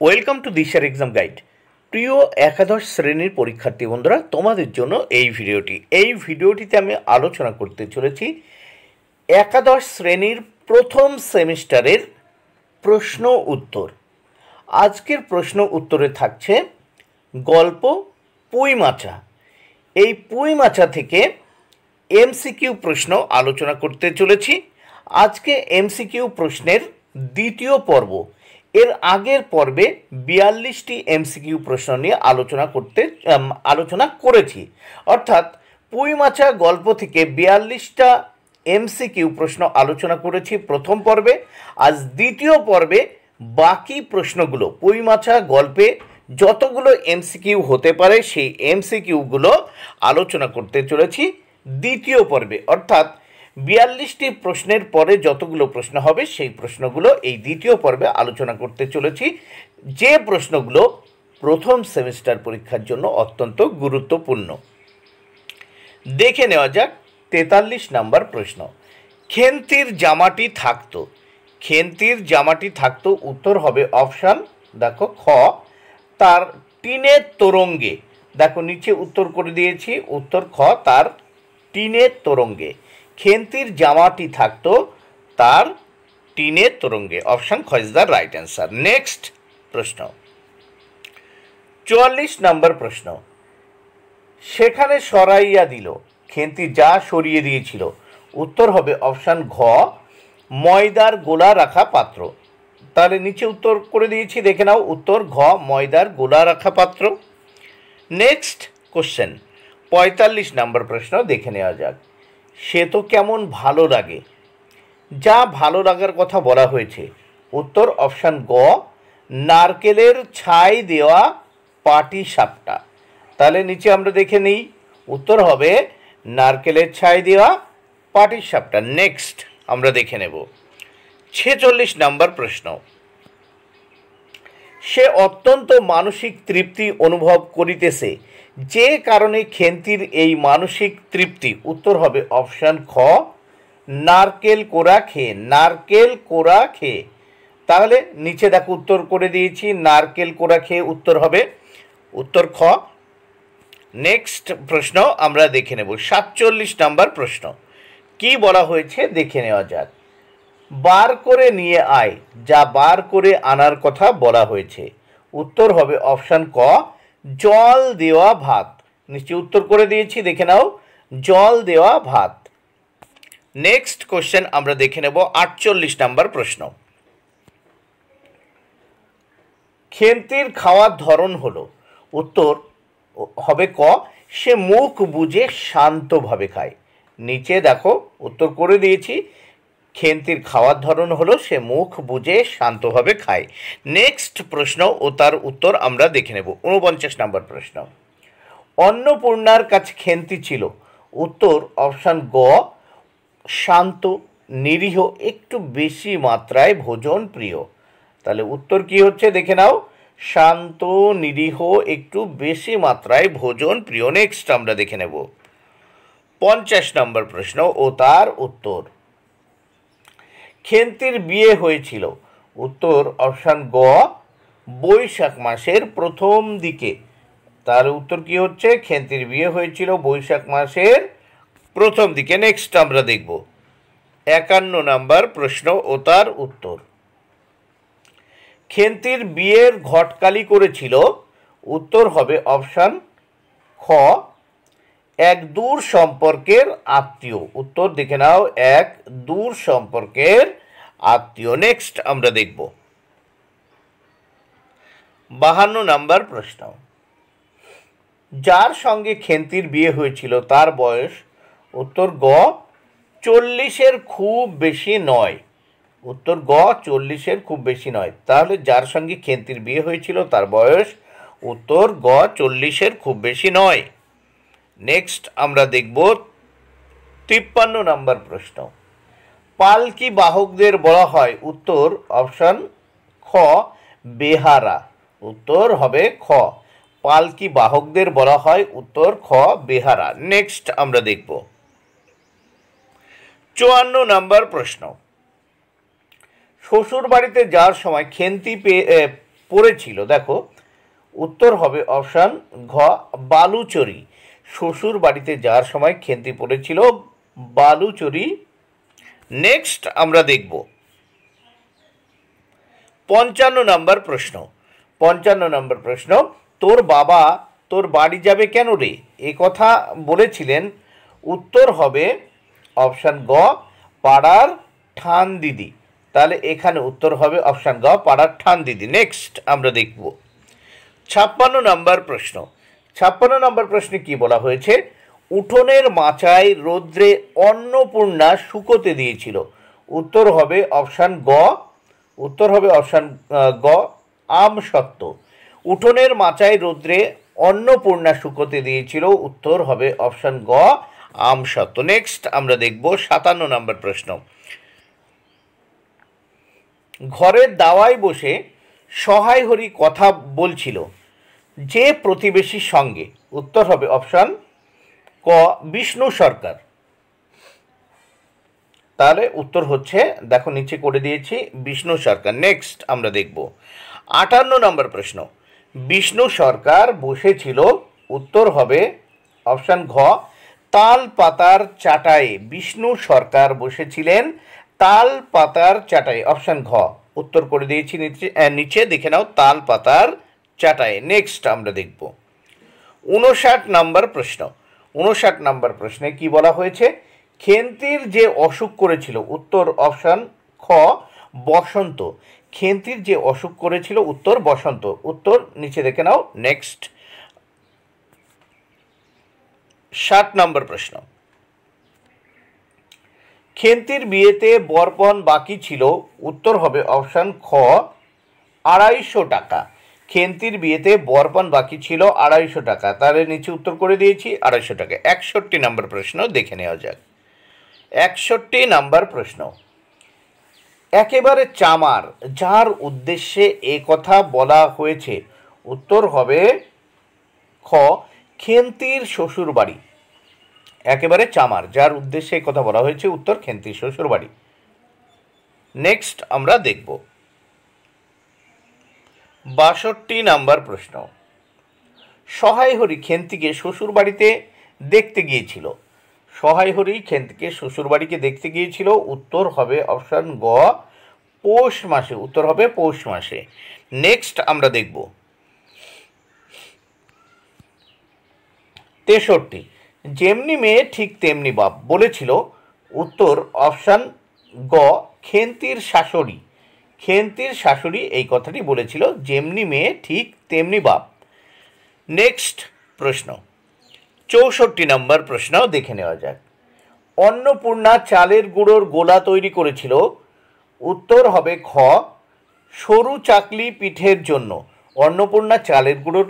Welcome to দিশার exam guide. প্রিয় একাদশ শ্রেণীর পরীক্ষার্থী বন্ধুরা, তোমাদের জন্য এই ভিডিওটিতে আমি আলোচনা করতে চলেছি একাদশ শ্রেণীর প্রথম সেমিস্টারের প্রশ্ন উত্তর। আজকের প্রশ্ন উত্তরে থাকছে গল্প পুঁই মাচা। এই পুঁই মাচা থেকে এমসিকিউ প্রশ্ন আলোচনা করতে চলেছি। আজকে এমসিকিউ প্রশ্নের দ্বিতীয় পর্ব। এর আগের পর্বে 42টি এমসিকিউ প্রশ্ন নিয়ে আলোচনা করেছি, অর্থাৎ পুঁই মাচা গল্প থেকে 42টা এমসিকিউ প্রশ্ন আলোচনা করেছি প্রথম পর্বে। আজ দ্বিতীয় পর্বে বাকি প্রশ্নগুলো, পুঁই মাচা গল্পে যতগুলো এমসিকিউ হতে পারে সেই এমসিকিউগুলো আলোচনা করতে চলেছি দ্বিতীয় পর্বে। অর্থাৎ 42টি প্রশ্নের পরে যতগুলো প্রশ্ন হবে সেই প্রশ্নগুলো এই দ্বিতীয় পর্বে আলোচনা করতে চলেছি, যে প্রশ্নগুলো প্রথম সেমিস্টার পরীক্ষার জন্য অত্যন্ত গুরুত্বপূর্ণ। দেখে নেওয়া যাক 43 নম্বর প্রশ্ন। খেন্তির জামাটি থাকতো। খেন্তির জামাটি থাকতো উত্তর হবে অপশান, দেখো খ, তার টিনের তোরঙ্গে। দেখো নিচে উত্তর করে দিয়েছি, উত্তর খ, তার টিনের তোরঙ্গে। খেন্তির জামাটি থাকতো তার টিনের তোরঙ্গে। অপশান খ is the right answer. Next প্রশ্ন, 44 নম্বর প্রশ্ন। সেখানে সরাইয়া দিল। খেন্তি যা সরিয়ে দিয়েছিল। উত্তর হবে অপশান ঘ, ময়দার গোলা রাখা পাত্র। তাহলে নিচে উত্তর করে দিয়েছি, দেখে নাও, উত্তর ঘ, ময়দার গোলা রাখা পাত্র। নেক্সট কোশ্চেন, 45 নম্বর প্রশ্ন দেখে নেওয়া যাক। সে তো কেমন ভালো লাগে। যা ভালো লাগার কথা বলা হয়েছে। উত্তর অপশান গ, নারকেলের ছাই দেওয়া পাটি সাপটা। তাহলে নিচে আমরা দেখে নিই, উত্তর হবে নারকেলের ছাই দেওয়া পাটি সাপটা। নেক্সট আমরা দেখে নেব 46 নম্বর প্রশ্ন। সে অত্যন্ত মানসিক তৃপ্তি অনুভব করিতেছে। যে কারণে খেন্তির এই মানসিক তৃপ্তি। উত্তর হবে অপশান খ, নারকেল কোড়া খেয়ে। নারকেল কোড়া খেয়ে। তাহলে নিচে দেখো উত্তর করে দিয়েছি, নারকেল কোড়া খেয়ে উত্তর হবে উত্তর খ। নেক্সট প্রশ্ন আমরা দেখে নেব 47 নম্বর প্রশ্ন। কি বলা হয়েছে দেখে নেওয়া যাক। বার করে নিয়ে আয়। যা বার করে আনার কথা বলা হয়েছে। উত্তর হবে অপশান ক, জল দেওয়া ভাত। নিশ্চয়ই উত্তর করে দিয়েছি, দেখে নাও, জল দেওয়া ভাত। নেক্সট কোশ্চেন আমরা দেখে নেব 48 নম্বর প্রশ্ন। খেন্তির খাওয়ার ধরন হলো। উত্তর হবে ক, সে মুখ বুজে শান্তভাবে খায়। নিচে দেখো উত্তর করে দিয়েছি, খেন্তির খাওয়ার ধরন হলো সে মুখ বুজে শান্তভাবে খায়। নেক্সট প্রশ্ন ও তার উত্তর আমরা দেখে নেব 49 নম্বর প্রশ্ন। অন্নপূর্ণার কাছে খেন্তি ছিল। উত্তর অপশান গ, শান্ত, নিরীহ, একটু বেশি মাত্রায় ভোজন প্রিয়। তাহলে উত্তর কি হচ্ছে দেখে নাও, শান্ত, নিরীহ, একটু বেশি মাত্রায় ভোজন প্রিয়। নেক্সট আমরা দেখে নেব 50 নম্বর প্রশ্ন ও তার উত্তর। খেন্তির বিয়ে হয়েছিল। উত্তর অপশান গ, বৈশাখ মাসের প্রথম দিকে। তার উত্তর কি হচ্ছে, খেন্তির বিয়ে হয়েছিল বৈশাখ মাসের প্রথম দিকে। নেক্সট আমরা দেখব 51 নম্বর প্রশ্ন ও তার উত্তর। খেন্তির বিয়ের ঘটকালি করেছিল। উত্তর হবে অপশান খ, এক দূর সম্পর্কের আত্মীয়। উত্তর দেখে নাও, এক দূর সম্পর্কের আত্মীয়। নেক্সট আমরা দেখব 52 নম্বর প্রশ্ন। যার সঙ্গে খেন্তির বিয়ে হয়েছিল তার বয়স। উত্তর গ, 40-এর খুব বেশি নয়। উত্তর গ, 40-এর খুব বেশি নয়। তাহলে যার সঙ্গে খেন্তির বিয়ে হয়েছিল তার বয়স। উত্তর গ, 40-এর খুব বেশি নয়। নেক্সট আমরা দেখব 53 নম্বর প্রশ্ন। পালকি বাহকদের বলা হয়। উত্তর অপশান খ, বেহারা। উত্তর হবে খ, পালকি বাহকদের বলা হয়। উত্তর খ, বেহারা। নেক্সট আমরা দেখব 54 নম্বর প্রশ্ন। শ্বশুর বাড়িতে যাওয়ার সময় খেন্তি পড়েছিল? দেখো উত্তর হবে অপশান ঘ বালুচরি। শ্বশুর বাড়িতে যাওয়ার সময় খেন্তি পড়েছিল বালুচরি। নেক্সট আমরা দেখব 55 নম্বর প্রশ্ন। 55 নম্বর প্রশ্ন, তোর বাবা তোর বাড়ি যাবে কেন রে, এ কথা বলেছিলেন? উত্তর হবে অপশান গ পাড়ার ঠান দিদি। তাহলে এখানে উত্তর হবে অপশান গ পাড়ার ঠান দিদি। নেক্সট আমরা দেখব 56 নম্বর প্রশ্ন। 56 নম্বর প্রশ্নে কি বলা হয়েছে? উঠোনের মাচায় রৌদ্রে অন্নপূর্ণা শুকোতে দিয়েছিল। উত্তর হবে অপশান গ। উত্তর হবে অপশান গ আমসত্ত্ব। উঠোনের মাচায় রৌদ্রে অন্নপূর্ণা শুকোতে দিয়েছিল। উত্তর হবে অপশান গ আমসত্ত্ব। নেক্সট আমরা দেখব 57 নম্বর প্রশ্ন। ঘরের দাওয়ায় বসে সহায় হরি কথা বলছিল যে প্রতিবেশীর সঙ্গে। উত্তর হবে অপশান ক বিষ্ণু সরকার। তাহলে উত্তর হচ্ছে, দেখো নিচে করে দিয়েছি, বিষ্ণু সরকার। নেক্সট আমরা দেখব 58 নম্বর প্রশ্ন। বিষ্ণু সরকার বসেছিল। উত্তর হবে অপশান ঘ তাল পাতার চাটায়ে। বিষ্ণু সরকার বসেছিলেন তাল পাতার চাটায়ে। অপশান ঘ উত্তর করে দিয়েছি নিচে দেখে নাও, তাল পাতার চাটায়ে। নেক্সট আমরা দেখব 59 নম্বর প্রশ্ন। 59 নম্বর প্রশ্নে কি বলা হয়েছে? খেন্তির যে অসুখ করেছিল। উত্তর অপশান খ বসন্ত। খেন্তির যে অসুখ করেছিল, উত্তর বসন্ত। উত্তর নিচে দেখে নাও। নেক্সট 60 নম্বর প্রশ্ন। খেন্তির বিয়েতে বরপণ বাকি ছিল। উত্তর হবে অপশান খ 250 টাকা। খেন্তির বিয়েতে বরপণ বাকি ছিল 250 টাকা। তাহলে নিচে উত্তর করে দিয়েছি 250 টাকা। 61 নম্বর প্রশ্ন দেখে নেওয়া যাক। 61 নম্বর প্রশ্ন। একেবারে চামার যার উদ্দেশ্যে এ কথা বলা হয়েছে। উত্তর হবে খ খেন্তির শ্বশুর বাড়ি। একেবারে চামার যার উদ্দেশ্যে এ কথা বলা হয়েছে। উত্তর খেন্তির শ্বশুর বাড়ি। নেক্সট আমরা দেখব 62 নম্বর প্রশ্ন। সহায় হরি খেন্তিকে শ্বশুর বাড়িতে দেখতে গিয়েছিল। সহায় হরি খেন্তিকে শ্বশুর বাড়িকে দেখতে গিয়েছিল। উত্তর হবে অপশান গ পৌষ মাসে। উত্তর হবে পৌষ মাসে। নেক্সট আমরা দেখব 63 যেমনি মেয়ে ঠিক তেমনি বাপ বলেছিল। উত্তর অপশান গ খেন্তির শাশুড়ি। খেন্তির শাশুড়ি এই কথাটি বলেছিল, যেমনি মেয়ে ঠিক তেমনি বাপ। নেক্সট প্রশ্ন 64 নম্বর প্রশ্ন দেখে নেওয়া যাক। অন্নপূর্ণা চালের গুঁড়োর গোলা তৈরি করেছিল। উত্তর হবে খ সরু চাকলি পিঠের জন্য। অন্নপূর্ণা চালের গুঁড়োর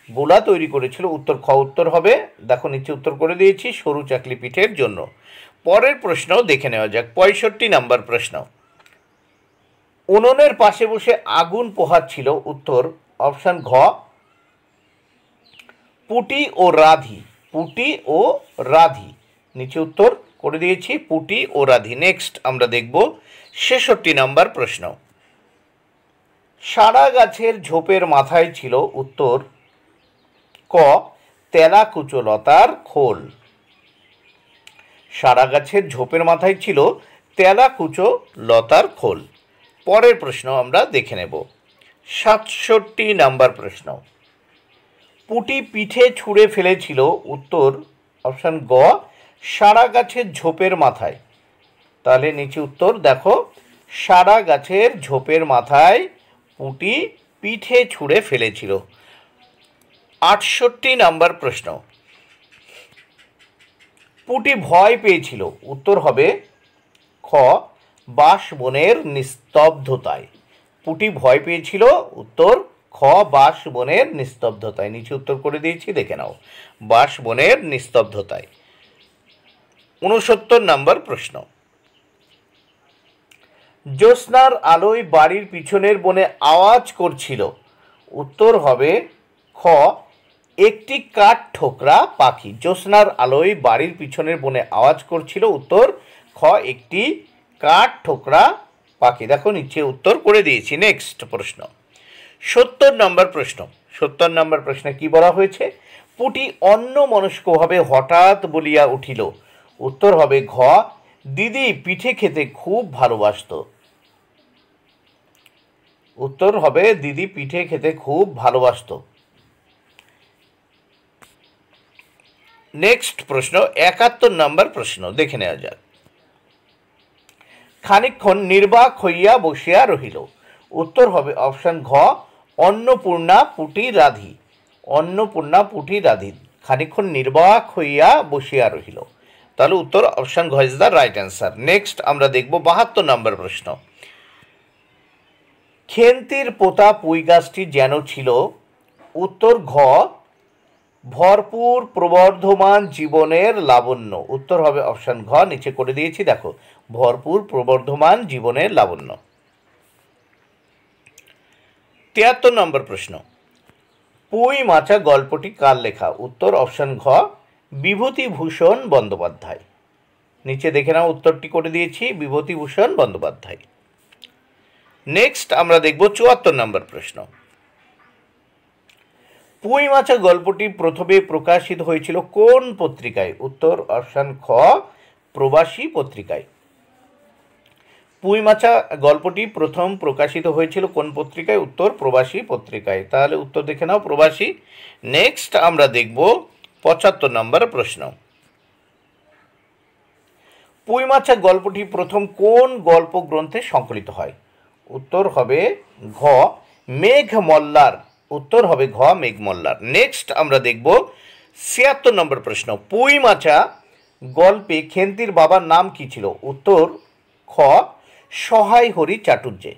গোলা তৈরি করেছিল। উত্তর খ উত্তর হবে, দেখো নিচে উত্তর করে দিয়েছি, সরু চাকলি পিঠের জন্য। পরের প্রশ্ন দেখে নেওয়া যাক 65 নম্বর প্রশ্ন। উনুনের পাশে বসে আগুন পোহাচ্ছিল। উত্তর অপশান ঘ পুটি ও রাধি। পুটি ও রাধি। নিচে উত্তর করে দিয়েছি, পুটি ও রাধি। নেক্সট আমরা দেখব 66 নম্বর প্রশ্ন। সারা গাছের ঝোপের মাথায় ছিল। উত্তর ক তেলাকুচো লতার খোল। সারা গাছের ঝোপের মাথায় ছিল তেলাকুচো লতার খোল। পরের প্রশ্ন আমরা দেখে নেব 67 নম্বর প্রশ্ন। পুটি পিঠে ছুঁড়ে ফেলেছিল। উত্তর অপশান গ সারা গাছের ঝোপের মাথায়। তাহলে নিচে উত্তর দেখো, সারা গাছের ঝোপের মাথায় পুটি পিঠে ছুঁড়ে ফেলেছিল। 68 নম্বর প্রশ্ন। পুটি ভয় পেয়েছিল। উত্তর হবে খ বাঁশবনের নিস্তব্ধতায়। পুটি ভয় পেয়েছিল। উত্তর খ বাঁশবনের নিস্তব্ধতায়। নিচে উত্তর করে দিয়েছি, দেখে নাও, বাঁশবনের নিস্তব্ধতায়। 69 নম্বর প্রশ্ন। জ্যোৎস্নার আলোয় বাড়ির পিছনের বনে আওয়াজ করছিল। উত্তর হবে খ একটি কাঠ ঠোকরা পাখি। জ্যোৎস্নার আলোয় বাড়ির পিছনের বনে আওয়াজ করছিল। উত্তর খ একটি কাঠ ঠোকরা পাখি। দেখো নিচে উত্তর করে দিয়েছি। নেক্সট প্রশ্ন 70 নম্বর প্রশ্নে কি বলা হয়েছে? পুটি অন্যমনস্কভাবে হঠাৎ বলিয়া উঠিল। উত্তর হবে ঘ, দিদি পিঠে খেতে খুব ভালোবাসত। উত্তর হবে দিদি পিঠে খেতে খুব ভালোবাসত। নেক্সট প্রশ্ন 71 নম্বর প্রশ্ন দেখে নেওয়া যাক। খানিকক্ষণ নির্বাক হইয়া বসিয়া রহিল। উত্তর হবে অপশন ঘ, অন্নপূর্ণা পুটি রাধি। অন্নপূর্ণা পুটি রাধি খানিকক্ষণ নির্বাক হইয়া বসিয়া রহিল। তাহলে উত্তর অপশন ঘ is the right answer. Next আমরা দেখব 72 নম্বর প্রশ্ন। খেন্তির পোতা পুঁই গাছটি যেন ছিল। উত্তর ঘ, ভরপুর প্রবর্ধমান জীবনের লাবণ্য। উত্তর হবে অপশন ঘ, নিচে করে দিয়েছি দেখো, ভরপুর প্রবর্ধমান জীবনের লাবণ্য। 73 নম্বর প্রশ্ন। পুঁই মাচা গল্পটি কার লেখা? উত্তর অপশন ঘ, বিভূতিভূষণ বন্দ্যোপাধ্যায়। নিচে দেখে নাও, উত্তরটি করে দিয়েছি, বিভূতিভূষণ বন্দ্যোপাধ্যায়। নেক্সট আমরা দেখব 74 নম্বর প্রশ্ন। পুঁই মাচা গল্পটি প্রথমে প্রকাশিত হয়েছিল কোন পত্রিকায়? উত্তর অপশন খ, প্রবাসী পত্রিকায়। পুঁই মাচা গল্পটি প্রথম প্রকাশিত হয়েছিল কোন পত্রিকায়? উত্তর প্রবাসী পত্রিকায়। তাহলে উত্তর দেখে নাও, প্রবাসী। নেক্সট আমরা দেখব 75 নম্বর প্রশ্ন। পুঁই মাচা গল্পটি প্রথম কোন গল্প গ্রন্থে সংকলিত হয়? উত্তর হবে ঘ, মেঘমল্লার। উত্তর হবে ঘ, মেঘমল্লার। নেক্সট আমরা দেখব 76 নম্বর প্রশ্ন। পুঁই মাচা গল্পে খেন্তির বাবার নাম কি ছিল? উত্তর খ, সহায় হরি চাটুর্যে।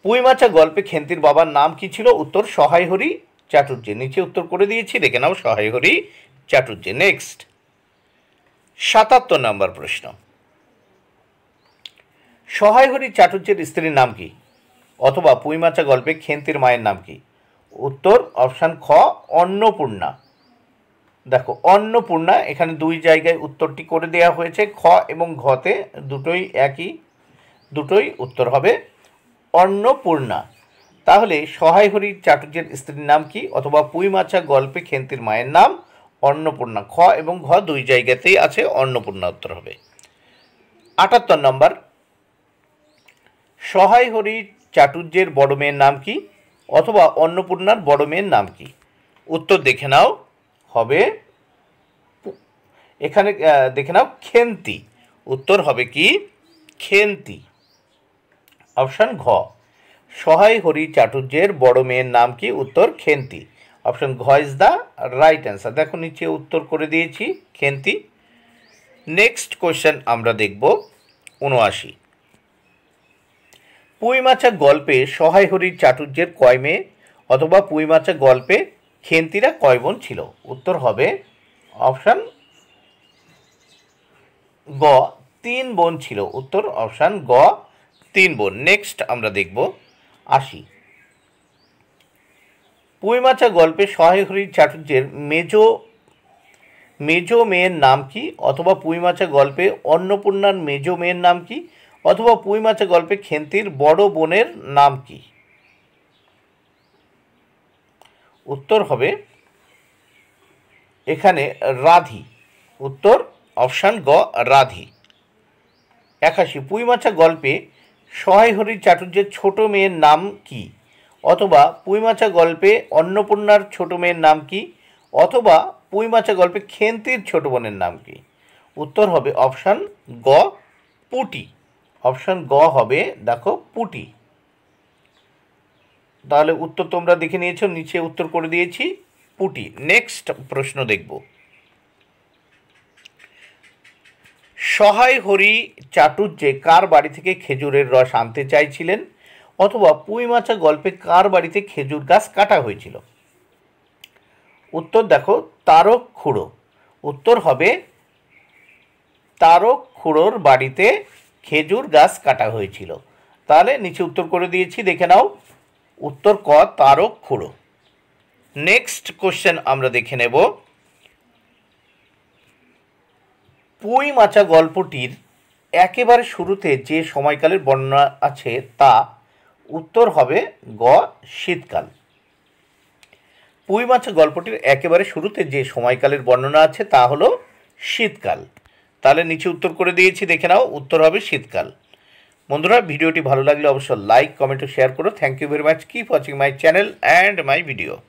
পুঁই মাচা গল্পে খেন্তির বাবার নাম কি ছিল? উত্তর সহায় হরি চাটুর্যে। নিচে উত্তর করে দিয়েছি, দেখে নাও, সহায় হরি চাটুর্যে। নেক্সট 77 নম্বর প্রশ্ন। সহায় হরি চাটুর্যের স্ত্রীর নাম কি? অথবা পুঁই মাচা গল্পে খেন্তির মায়ের নাম কি? উত্তর অপশান খ, অন্নপূর্ণা। দেখো, অন্নপূর্ণা, এখানে দুই জায়গায় উত্তরটি করে দেওয়া হয়েছে, খ এবং ঘতে দুটোই একই, দুটোই উত্তর হবে অন্নপূর্ণা। তাহলে সহায় হরি চাটুর্যের স্ত্রীর নাম কি? অথবা পুঁই মাচা গল্পে খেন্তির মায়ের নাম অন্নপূর্ণা। খ এবং ঘ দুই জায়গাতেই আছে, অন্নপূর্ণা উত্তর হবে। 78 নম্বর। সহায় হরি চাটুর্যের বড় মেয়ের নাম কি? অথবা অন্নপূর্ণার বড় মেয়ের নাম কি? উত্তর দেখে নাও, হবে এখানে দেখে নাও, খেন্তি। উত্তর হবে কি? খেন্তি। অপশন ঘ, সহায় হরি চাটুর্যের বড় মেয়ের নাম কি? উত্তর খেন্তি। অপশন ঘ ইজ দ্য রাইট অ্যান্সার। দেখো, নিচে উত্তর করে দিয়েছি, খেন্তি। নেক্সট কোয়েশ্চেন আমরা দেখব 79। পুঁই মাচা গল্পে সহায় হরি চাটুর্যের কয় মেয়ে? অথবা পুঁই মাচা গল্পে খেন্তিরা কয় বোন ছিল? উত্তর হবে অপশান গ, 3 বোন ছিল। উত্তর অপশান গ, 3 বোন। নেক্সট আমরা দেখব 80। পুঁই মাচা গল্পে সহায় হরি চাটুর্যের মেজো মেয়ের নাম কি? অথবা পুঁই মাচা গল্পে অন্নপূর্ণার মেজো মেয়ের নাম কি? অথবা পুঁই মাচা গল্পে খেন্তির বড় বোনের নাম কি? উত্তর হবে এখানে রাধি। উত্তর অপশান গ, রাধি। 81। পুঁই মাচা গল্পে সহায় হরি চাটুর্যের ছোট মেয়ের নাম কি? অথবা পুঁই মাচা গল্পে অন্নপূর্ণার ছোট মেয়ের নাম কি? অথবা পুঁই মাচা গল্পে খেন্তির ছোট বোনের নাম কি? উত্তর হবে অপশান গ, পুটি। অপশান গ হবে, দেখো, পুটি। তাহলে উত্তর তোমরা দেখে নিয়েছো, নিচে উত্তর করে দিয়েছি, পুটি। নেক্সট প্রশ্ন দেখব। সহায় হরি চাটুর্যে কার বাড়ি থেকে খেজুরের রস আনতে চাইছিলেন? অথবা পুঁই মাচা গল্পে কার বাড়িতে খেজুর গাছ কাটা হয়েছিল? উত্তর দেখো, তারক খুড়ো। উত্তর হবে তারক খুড়োর বাড়িতে খেজুর গাছ কাটা হয়েছিল। তাহলে নিচে উত্তর করে দিয়েছি, দেখে নাও, উত্তর ক, তারক খুড়ো। নেক্সট কোশ্চেন আমরা দেখে নেব। পুঁই মাচা গল্পটির একেবারে শুরুতে যে সময়কালের বর্ণনা আছে তা উত্তর হবে গ শীতকাল। পুঁই মাছের গল্পটির একেবারে শুরুতে যে সময়কালের বর্ণনা আছে তা হলো শীতকাল। তাহলে নিচে উত্তর করে দিয়েছি, দেখে নাও, উত্তর হবে শীতকাল। বন্ধুরা, ভিডিওটি ভালো লাগলে অবশ্যই লাইক, কমেন্ট ও শেয়ার করো। Thank you very much. Keep watching my channel and my video.